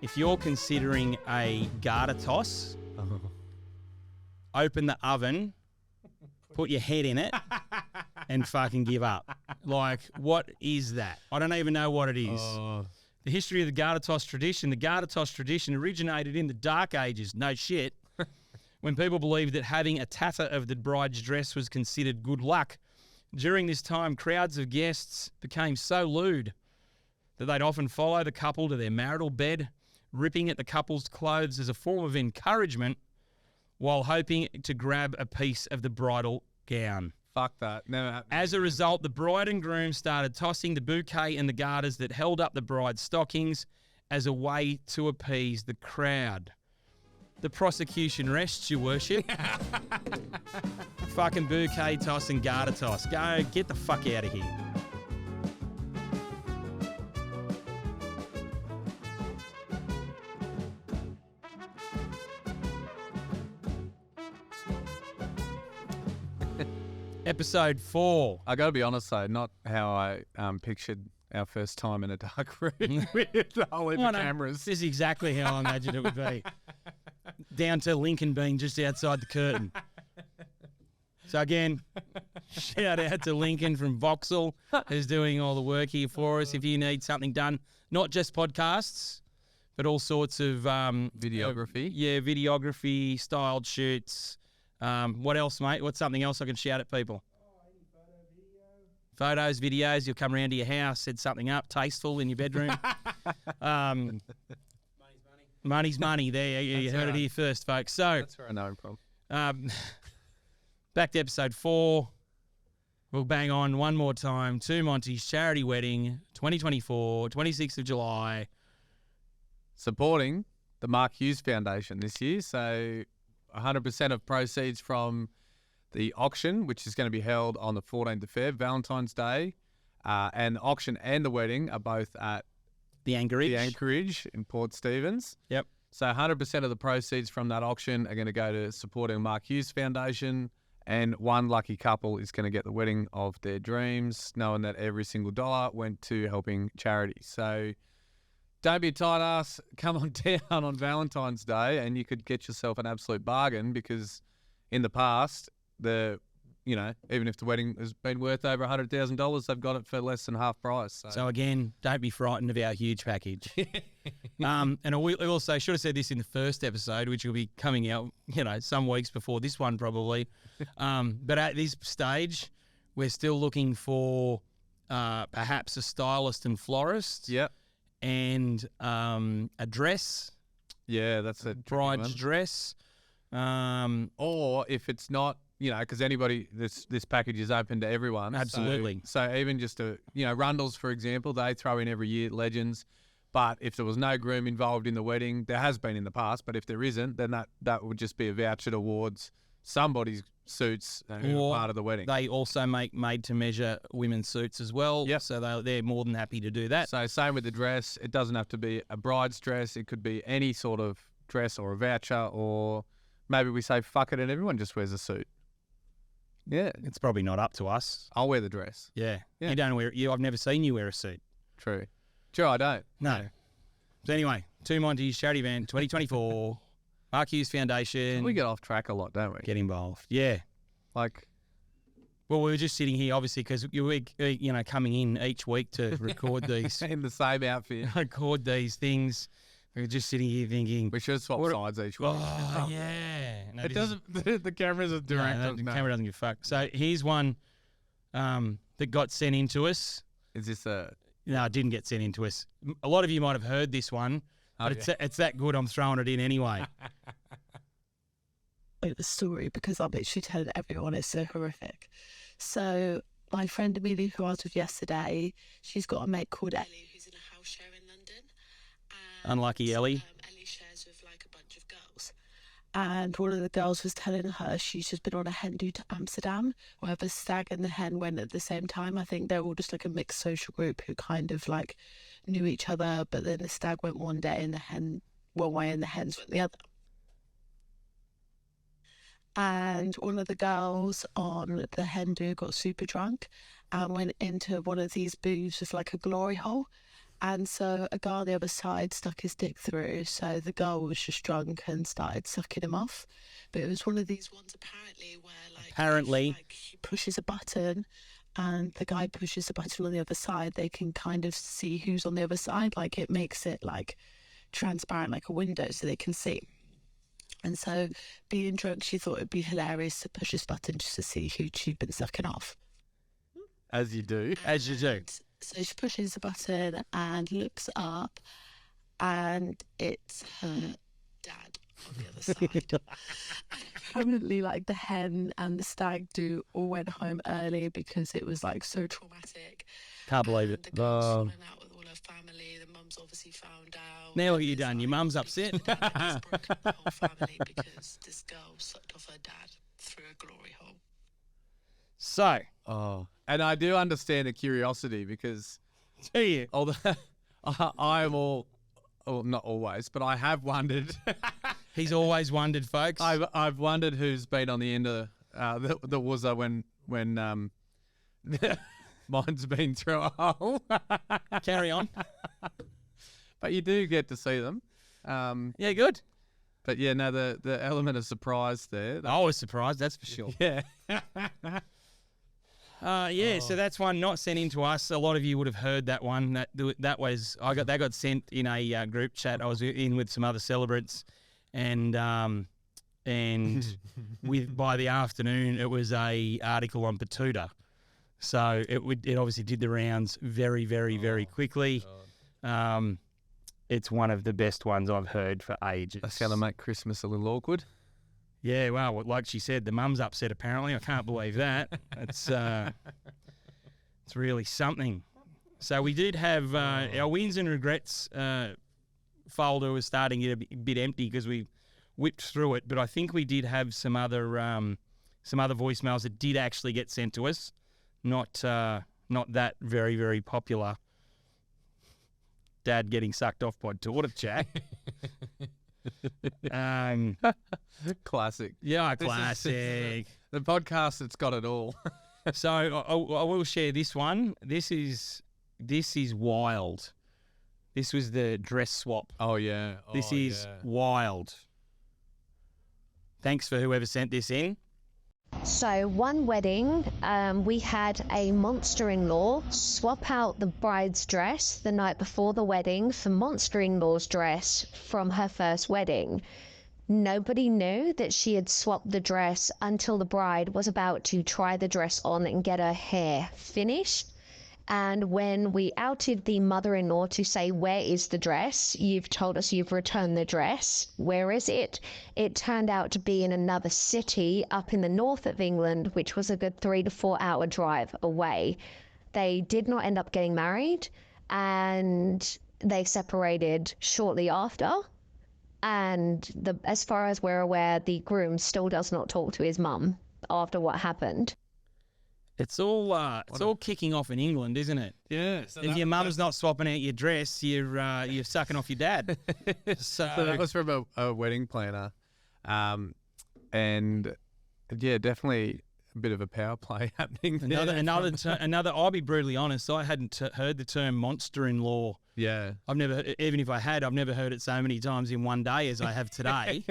if you're considering a garter toss, open the oven, put your head in it, and fucking give up. Like, what is that? I don't even know what it is. The history of the garter toss tradition. The garter toss tradition originated in the Dark Ages. No shit. When people believed that having a tatter of the bride's dress was considered good luck. During this time, crowds of guests became so lewd that they'd often follow the couple to their marital bed, ripping at the couple's clothes as a form of encouragement while hoping to grab a piece of the bridal gown. Fuck that. Never happened. As a result, the bride and groom started tossing the bouquet and the garters that held up the bride's stockings as a way to appease the crowd. The prosecution rests, your worship. Fucking bouquet toss and garter toss. Go, get the fuck out of here. Episode 4. I got to be honest though, not how I pictured our first time in a dark room with a whole heap of cameras. This is exactly how I imagined it would be. Down to Lincoln being just outside the curtain. So again, shout out to Lincoln from Vauxhall, who's doing all the work here for us. If you need something done, not just podcasts, but all sorts of videography. Videography, styled shoots. What else, mate? What's something else I can shout at people? Photos, videos. You'll come around to your house, set something up, tasteful in your bedroom. Money's money. There, you heard it here first, folks. So that's where I know him from. Back to episode 4. We'll bang on one more time to Monty's charity wedding, 2024, 26th of July. Supporting the Mark Hughes Foundation this year. So 100% of proceeds from the auction, which is going to be held on the 14th of Feb, Valentine's Day, and the auction and the wedding are both at the Anchorage. The Anchorage in Port Stephens. Yep. So 100% of the proceeds from that auction are going to go to supporting Mark Hughes Foundation, and one lucky couple is going to get the wedding of their dreams, knowing that every single dollar went to helping charity. So don't be a tight ass. Come on down on Valentine's Day, and you could get yourself an absolute bargain, because in the past, even if the wedding has been worth over $100,000, they've got it for less than half price. So again, don't be frightened of our huge package. And we also should have said this in the first episode, which will be coming out, some weeks before this one probably. But at this stage, we're still looking for perhaps a stylist and florist. Yep. And a dress. Yeah, that's a bride's dress. Or if it's not, because this package is open to everyone. Absolutely. So even just Rundles, for example, they throw in every year legends. But if there was no groom involved in the wedding, there has been in the past, but if there isn't, then that would just be a voucher towards somebody's suits who are part of the wedding. They also make made-to-measure women's suits as well. Yep. So they're more than happy to do that. So same with the dress. It doesn't have to be a bride's dress. It could be any sort of dress or a voucher, or maybe we say fuck it and everyone just wears a suit. Yeah. It's probably not up to us. I'll wear the dress. Yeah. You don't wear I've never seen you wear a suit. True. Sure, I don't. No. So anyway, to Monty's charity event 2024, Mark Hughes Foundation. We get off track a lot, don't we? Get involved. Yeah. Well, we were just sitting here, obviously, because you were, coming in each week to record these. In the same outfit. Record these things. We were just sitting here thinking. We should swap sides each week. Oh, yeah. No, it doesn't. The camera's a direct. No, the camera doesn't give a fuck. So here's one that got sent in to us. Is this a... No, it didn't get sent in to us. A lot of you might have heard this one, but it's that good I'm throwing it in anyway. The story, because I'm literally telling everyone it's so horrific. So my friend Amelia, who I was with yesterday, she's got a mate called Ellie who's in a house share in London. And, unlucky Ellie. Ellie shares with a bunch of girls. And one of the girls was telling her she's just been on a hen do to Amsterdam, where the stag and the hen went at the same time. I think they're all just a mixed social group who kind of knew each other, but then the stag went one day and the hen one way and the hens went the other. And one of the girls on the hen do got super drunk and went into one of these booths with a glory hole And so a guy on the other side stuck his dick through. So the girl was just drunk and started sucking him off. But it was one of these ones apparently where he pushes a button and the guy pushes the button on the other side. They can kind of see who's on the other side. Like it makes it like transparent like a window so they can see. And so being drunk, she thought it'd be hilarious to push this button just to see who she'd been sucking off. As you do. As you do. So she pushes the button and looks up, and it's her dad on the other side. Apparently, like the hen and the stag do all went home early because it was like so traumatic. Can't believe it. The girl's fallen out with all her family. The mum's obviously found out. Now what you done? Your mum's upset. It's broken the whole family because this girl sucked off her dad through a glory hole. So, And I do understand the curiosity because do you? although I am not always, but I have wondered. He's always wondered, folks. I've wondered who's been on the end of the wuzzer when mine's been through a hole. Carry on. But you do get to see them. Yeah, good. But yeah, no, the element of surprise there. I was surprised, that's for sure. Yeah. So that's one not sent in to us. A lot of you would have heard that one. That got sent in a group chat. I was in with some other celebrants, and by the afternoon it was a article on Patuta. So it obviously did the rounds very, very, very quickly. It's one of the best ones I've heard for ages. That's going to make Christmas a little awkward. Yeah, well, like she said, the mum's upset apparently. I can't believe that. It's really something. So we did have our wins and regrets folder was starting to get a bit empty because we whipped through it. But I think we did have some other voicemails that did actually get sent to us. Not that very, very popular. Dad getting sucked off by daughter chat. Classic. Yeah, classic. The podcast that's got it all. So I will share this one. This is wild. This was the dress swap. Oh yeah. This is wild. Thanks for whoever sent this in. So one wedding, we had a monster-in-law swap out the bride's dress the night before the wedding for monster-in-law's dress from her first wedding. Nobody knew that she had swapped the dress until the bride was about to try the dress on and get her hair finished. And when we outed the mother-in-law to say, "Where is the dress? You've told us you've returned the dress. Where is it?" It turned out to be in another city up in the north of England, which was a good 3 to 4 hour drive away. They did not end up getting married, and they separated shortly after. And as far as we're aware, the groom still does not talk to his mum after what happened. It's all kicking off in England, isn't it? Yeah. If your mum's not swapping out your dress, you're sucking off your dad. So that was from a wedding planner, and yeah, definitely a bit of a power play happening. Another. I'll be brutally honest. I hadn't heard the term monster-in-law. Yeah. I've never, even if I had, I've never heard it so many times in one day as I have today.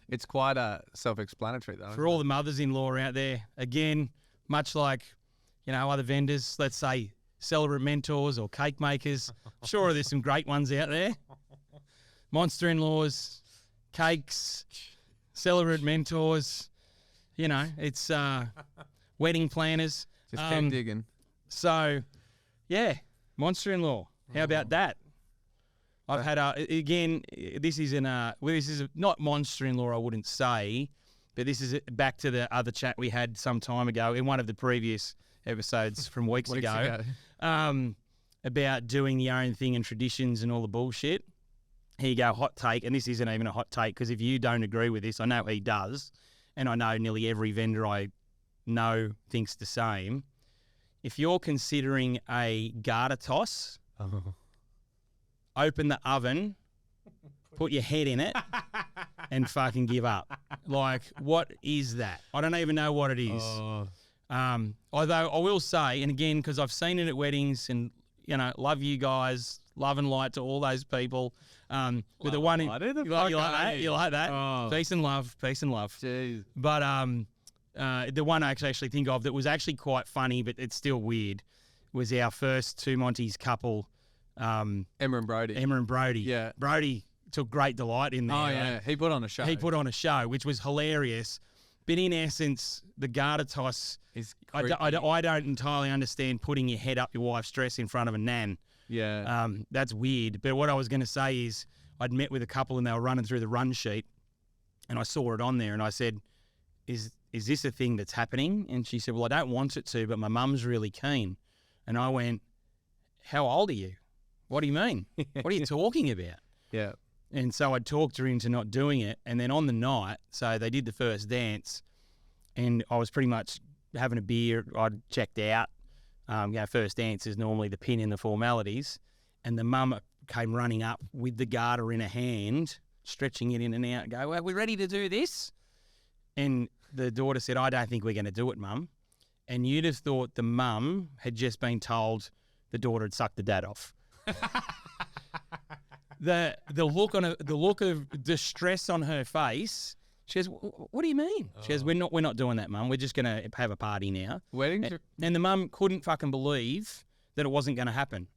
It's quite self-explanatory though. For all the mothers-in-law out there, again, much like, other vendors, let's say celebrant mentors or cake makers. I'm sure there's some great ones out there. Monster-in-laws, cakes, celebrant mentors. It's wedding planners. Just keep digging. So, yeah, monster-in-law. How about that? I've had this is not monster-in-law, I wouldn't say, but this is back to the other chat we had some time ago in one of the previous episodes from weeks ago. About doing your own thing and traditions and all the bullshit. Here you go, hot take, and this isn't even a hot take because if you don't agree with this, I know he does, and I know nearly every vendor I know thinks the same. If you're considering a garter toss, open the oven, put your head in it, and fucking give up. Like, what is that? I don't even know what it is. Although I will say, and again, because I've seen it at weddings and love you guys, love and light to all those people. But the one, you like that? You like that? Oh. Peace and love. Jeez. But the one I actually think of that was actually quite funny, but it's still weird, was our first two Montys couple. Emma and Brody. Yeah. Brody took great delight in there. Oh, yeah. Right? He put on a show. He put on a show, which was hilarious. But in essence, the garter toss, I don't entirely understand putting your head up your wife's dress in front of a nan. Yeah. That's weird. But what I was going to say is I'd met with a couple and they were running through the run sheet and I saw it on there and I said, is this a thing that's happening? And she said, well, I don't want it to, but my mum's really keen. And I went, how old are you? What do you mean? What are you talking about? Yeah. And so I talked her into not doing it. And then on the night, so they did the first dance and I was pretty much having a beer. I'd checked out. First dance is normally the pin in the formalities. And the mum came running up with the garter in her hand, stretching it in and out, go, are we ready to do this? And the daughter said, I don't think we're going to do it, Mum. And you'd have thought the mum had just been told the daughter had sucked the dad off. The look of distress on her face. She goes, what do you mean? She goes, we're not doing that, Mum. We're just going to have a party now. Weddings. And the mum couldn't fucking believe that it wasn't going to happen.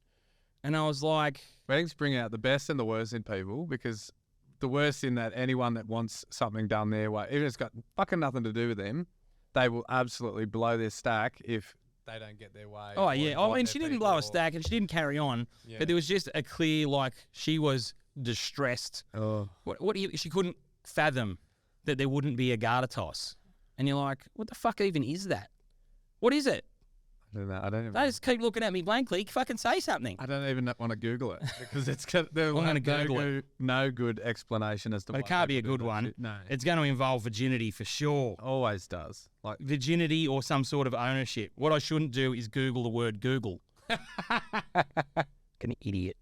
And I was like, Weddings bring out the best and the worst in people, because the worst in that anyone that wants something done their way, even if it's got fucking nothing to do with them, they will absolutely blow their stack if they don't get their way. Oh, yeah. I mean, she didn't blow a stack and she didn't carry on, but there was just a clear, she was distressed. Oh. She couldn't fathom that there wouldn't be a garter toss. And you're like, what the fuck even is that? What is it? I don't know. I don't even. They just keep looking at me blankly. Fucking say something. I don't even want to Google it because it's got. I'm going to Google it. No good explanation as to. But it can't be a good one. No, it's going to involve virginity for sure. Always does. Like virginity or some sort of ownership. What I shouldn't do is Google the word Google. An idiot.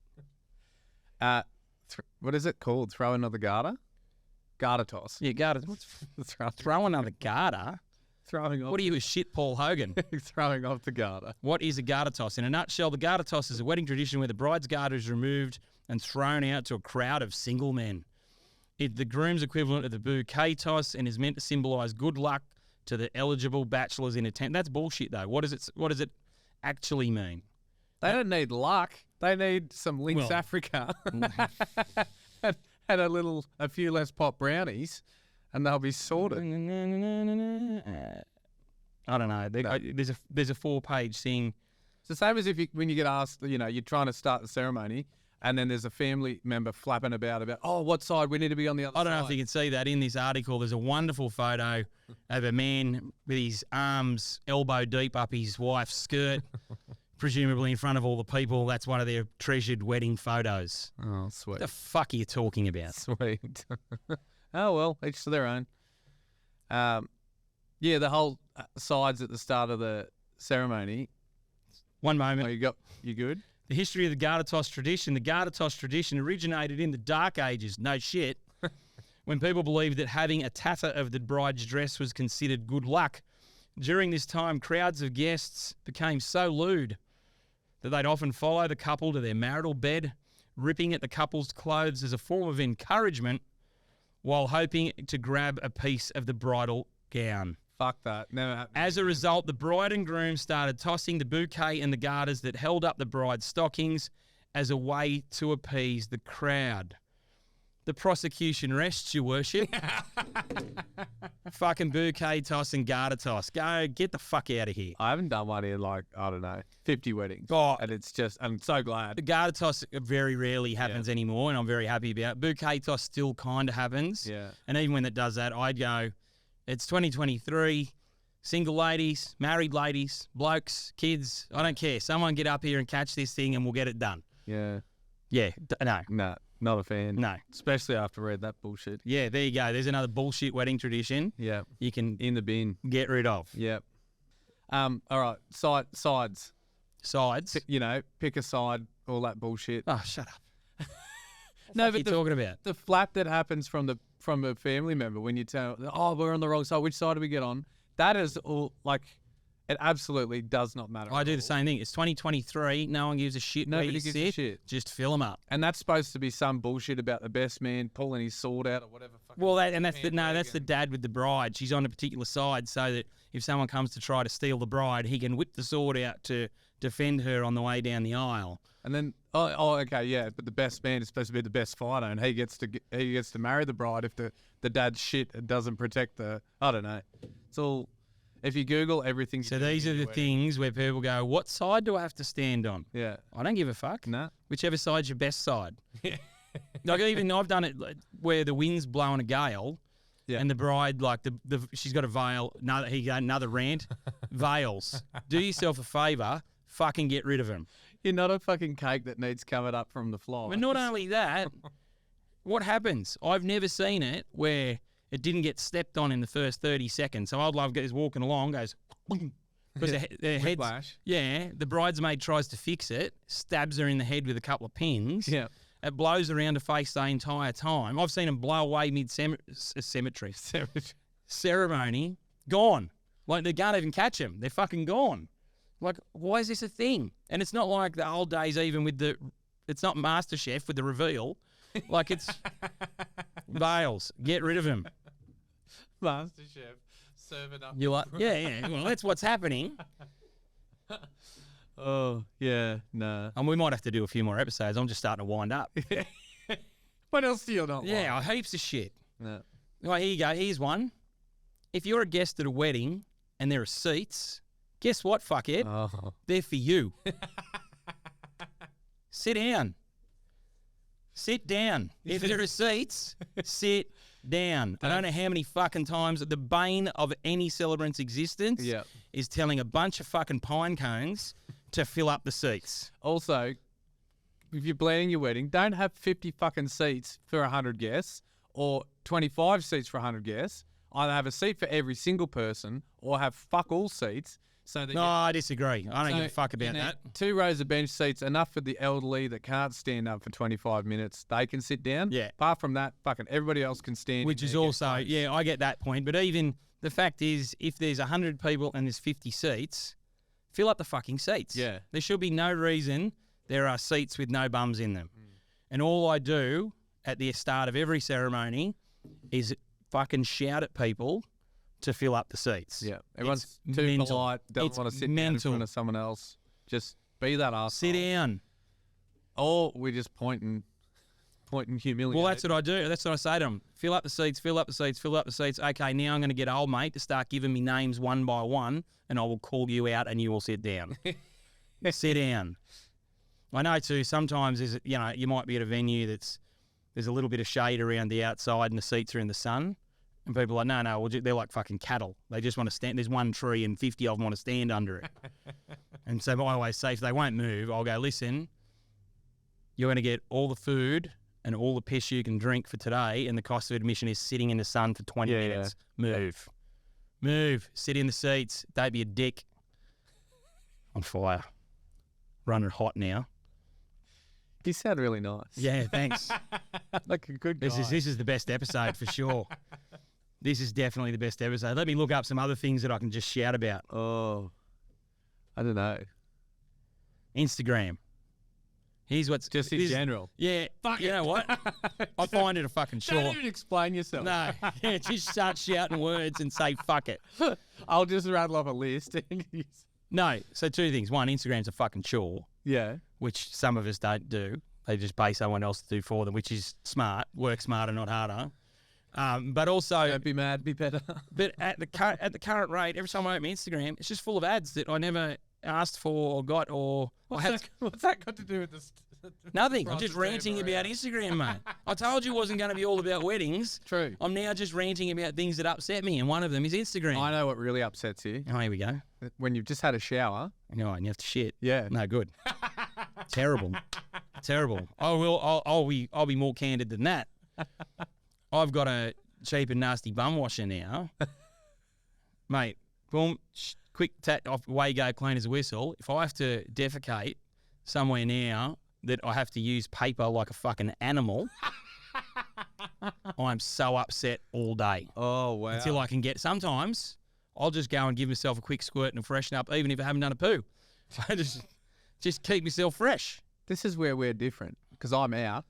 What is it called? Throw another garter. Garter toss. Yeah, garter. Throw another garter. Throwing off. What are you, a shit Paul Hogan? Throwing off the garter. What is a garter toss? In a nutshell, the garter toss is a wedding tradition where the bride's garter is removed and thrown out to a crowd of single men. It's the groom's equivalent of the bouquet toss and is meant to symbolise good luck to the eligible bachelors in attendance. That's bullshit, though. What does it actually mean? They don't need luck. They need some Lynx Africa and a few less pop brownies, and they'll be sorted. I don't know. There's a 4-page thing. It's the same as when you get asked, you're trying to start the ceremony, and then there's a family member flapping about, what side we need to be on the other side. I don't know if you can see that in this article. There's a wonderful photo of a man with his arms elbow deep up his wife's skirt, presumably in front of all the people. That's one of their treasured wedding photos. Oh, sweet. What the fuck are you talking about? Sweet. Oh, well, each to their own. The whole sides at the start of the ceremony. One moment. Oh, you good? The history of the garter toss tradition. The garter toss tradition originated in the Dark Ages. No shit. When people believed that having a tatter of the bride's dress was considered good luck. During this time, crowds of guests became so lewd that they'd often follow the couple to their marital bed, ripping at the couple's clothes as a form of encouragement while hoping to grab a piece of the bridal gown. Fuck that. Never happened. As a result, the bride and groom started tossing the bouquet and the garters that held up the bride's stockings as a way to appease the crowd. The prosecution rests, your worship. Fucking bouquet toss and garter toss. Go, get the fuck out of here. I haven't done one in 50 weddings. Oh, and I'm so glad. The garter toss very rarely happens anymore, and I'm very happy about it. Bouquet toss still kind of happens. Yeah. And even when it does that, I'd go, it's 2023, single ladies, married ladies, blokes, kids, I don't care. Someone get up here and catch this thing and we'll get it done. Yeah. Yeah, no. Nah, not a fan. No. Especially after I read that bullshit. Yeah, there you go. There's another bullshit wedding tradition. Yeah. You can in the bin. Get rid of. Yep. All right, sides. Sides? Pick a side, all that bullshit. Oh, shut up. No, but what are you talking about? The flap that happens from a family member when you tell, we're on the wrong side, which side do we get on? That is all, It absolutely does not matter. I at do all. the same thing. It's 2023. No one gives a shit where Nobody you gives a sit. shit. Just fill them up. And that's supposed to be some bullshit about the best man pulling his sword out or whatever. Well, that's the dad with the bride. She's on a particular side so that if someone comes to try to steal the bride, he can whip the sword out to defend her on the way down the aisle. And then, okay, yeah, but the best man is supposed to be the best fighter, and he gets to marry the bride if the dad's shit and doesn't protect the. I don't know. It's all. If you Google everything. So these are the things where people go, "What side do I have to stand on?" Yeah. I don't give a fuck. Nah. Whichever side's your best side. Yeah. Like even I've done it where the wind's blowing a gale, Yeah. and the bride like she's got a veil. Another rant. Veils. Do yourself a favour. Fucking get rid of them. You're not a fucking cake that needs covered up from the fly. But not only that, what happens? I've never seen it where it didn't get stepped on in the first 30 seconds. So I'd love guys walking along, goes, because their head's, Whiplash. yeah, the bridesmaid tries to fix it, stabs her in the head with a couple of pins. Yeah. It blows around her face the entire time. I've seen them blow away ceremony, gone. Like they can't even catch them. They're fucking gone. Like, why is this a thing? And it's not like the old days even with it's not MasterChef with the reveal. Like it's veils. Get rid of them. MasterChef serving up. You're like, yeah. Well, that's what's happening. Oh, yeah, nah. And we might have to do a few more episodes. I'm just starting to wind up. What else do you not Yeah, heaps of shit. No. Well, here you go. Here's one. If you're a guest at a wedding and there are seats, guess what, fuckhead? Oh. They're for you. Sit down. Sit down. If there are seats, sit down. I don't know how many fucking times the bane of any celebrant's existence Yeah. is telling a bunch of fucking pine cones to fill up the seats. Also, if you're planning your wedding, don't have 50 fucking seats for 100 guests or 25 seats for 100 guests. Either have a seat for every single person or have fuck all seats. So that No, I disagree. I don't give a fuck about that. 2 rows of bench seats, enough for the elderly that can't stand up for 25 minutes. They can sit down. Yeah. Apart from that, fucking everybody else can stand. Which in is their also, guest yeah, I get that point. But even the fact is, if there's 100 people and there's 50 seats, fill up the fucking seats. Yeah. There should be no reason there are seats with no bums in them. And all I do at the start of every ceremony is fucking shout at people to fill up the seats. Yeah. Everyone's It's too mental. polite, doesn't It's want to sit down in mental. front of someone else. Just be that arsehole. Sit down. Or we just point and humiliate. Well, that's what I do. That's what I say to them. Fill up the seats, fill up the seats, fill up the seats. Okay, now I'm going to get old mate to start giving me names one by one, and I will call you out and you will sit down. Sit down. I know too, sometimes you might be at a venue there's a little bit of shade around the outside and the seats are in the sun. And people are like, no, they're like fucking cattle. They just want to stand. There's one tree and 50 of them want to stand under it. And so I always say, if they won't move, I'll go, listen, you're going to get all the food and all the piss you can drink for today, and the cost of admission is sitting in the sun for 20 minutes. Move. Move. Sit in the seats. Don't be a dick. On fire. Running hot now. You sound really nice. Yeah, thanks. Like a good guy. This is the best episode for sure. This is definitely the best episode. Let me look up some other things that I can just shout about. Oh, I don't know. Instagram. Here's what's Just in general. Yeah, you know what? I find it a fucking chore. Don't even explain yourself. No, yeah, just start shouting words and say fuck it. I'll just rattle off a list. No, so 2 things. One, Instagram's a fucking chore, Yeah. which some of us don't do. They just pay someone else to do for them, which is smart. Work smarter, not harder. But also, Don't be mad, be better. but at the current rate, every time I open Instagram, it's just full of ads that I never asked for or got or What's that got to do with this? nothing. I'm just ranting about Instagram, mate. I told you it wasn't going to be all about weddings. True. I'm now just ranting about things that upset me, and one of them is Instagram. I know what really upsets you. Oh, here we go. When you've just had a shower. No, and you have to shit. Yeah. No, good. Terrible. Terrible. I'll be more candid than that. I've got a cheap and nasty bum washer now. Mate, boom, quick tat off, away go, clean as a whistle. If I have to defecate somewhere now that I have to use paper like a fucking animal, I'm so upset all day. Oh, wow. Until I can get, sometimes I'll just go and give myself a quick squirt and freshen up, even if I haven't done a poo. I just keep myself fresh. This is where we're different because I'm out.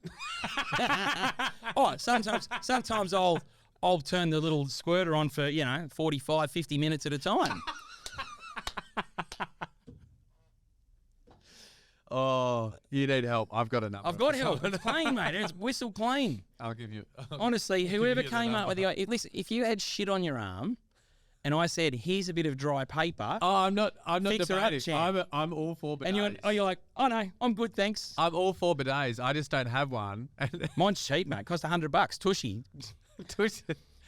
Oh, sometimes I'll turn the little squirter on for 45, 50 minutes at a time. Oh, you need help. I've got enough. I've got help. It's clean, mate. It's whistle clean. I'll give you. Honestly, whoever came up with the idea, listen, if you had shit on your arm, and I said, "Here's a bit of dry paper," I'm not Fix her up, debating. champ. I'm all for bidets. and you're like, "Oh no, I'm good, thanks." I'm all for bidets. I just don't have one. Mine's cheap, mate. Cost $100. Tushy.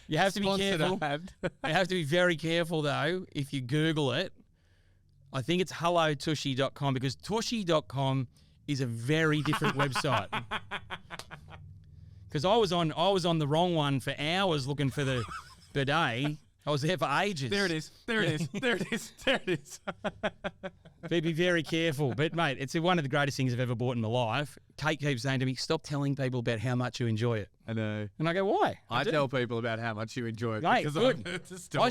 You have to be careful. You have to be very careful though. If you Google it, I think it's hellotushy.com because tushy.com is a very different website. Because I was on the wrong one for hours looking for the bidet. I was there for ages. There it is. There it is. There it is. There it is. Be very careful. But, mate, it's one of the greatest things I've ever bought in my life. Kate keeps saying to me, stop telling people about how much you enjoy it. I know. And I go, why? I tell people about how much you enjoy it. Mate, because good. It's a story. I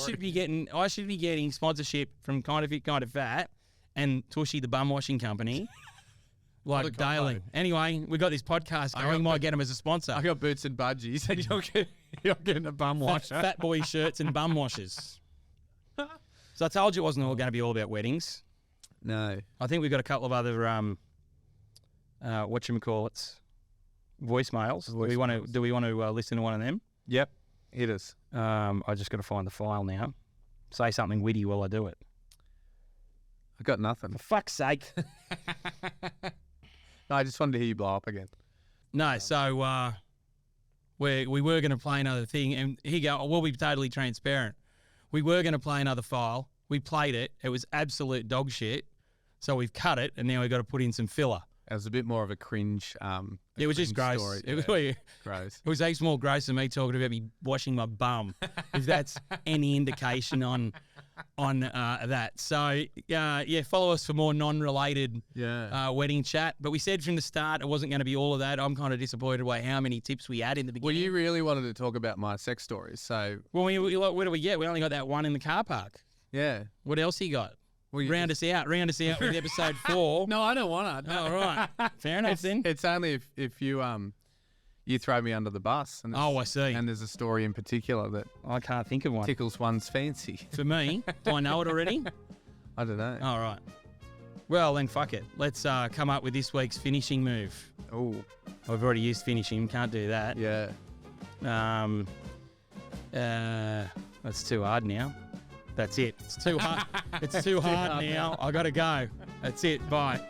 should be getting sponsorship from Kind of Fit, Kind of Fat and Tushy, the bum washing company, like daily. Anyway, we got this podcast going. We might get them as a sponsor. I got boots and budgies, and you're getting a bum washer. Fat boy shirts and bum washers. So I told you it wasn't all going to be all about weddings. No. I think we've got a couple of other whatchamacallits, voicemails. Do we want to listen to one of them? Yep. Hit us. I just got to find the file now. Say something witty while I do it. I got nothing. For fuck's sake. No, I just wanted to hear you blow up again. No, so we were going to play another thing, and here you go. We'll be totally transparent. We were going to play another file. We played it. It was absolute dog shit. So we've cut it, and now we've got to put in some filler. It was a bit more of a cringe. It was just gross. Story. It was gross. It was heaps more gross than me talking about me washing my bum, if that's any indication on that. So follow us for more non-related wedding chat. But we said from the start it wasn't going to be all of that. I'm kind of disappointed by how many tips we had in the beginning. Well, you really wanted to talk about my sex stories, so where do we get? We only got that one in the car park. Yeah. What else you got? Well, round us out with episode 4. No, I don't want it. Oh, all right. Fair enough then. It's only if you you throw me under the bus. And I see. And there's a story in particular that I can't think of one. Tickles one's fancy. For me, do I know it already? I don't know. All right. Well, then fuck it. Let's come up with this week's finishing move. Oh. I've already used finishing. Can't do that. Yeah. That's too hard now. That's it. It's too hard. It's too hard now. I got to go. That's it. Bye.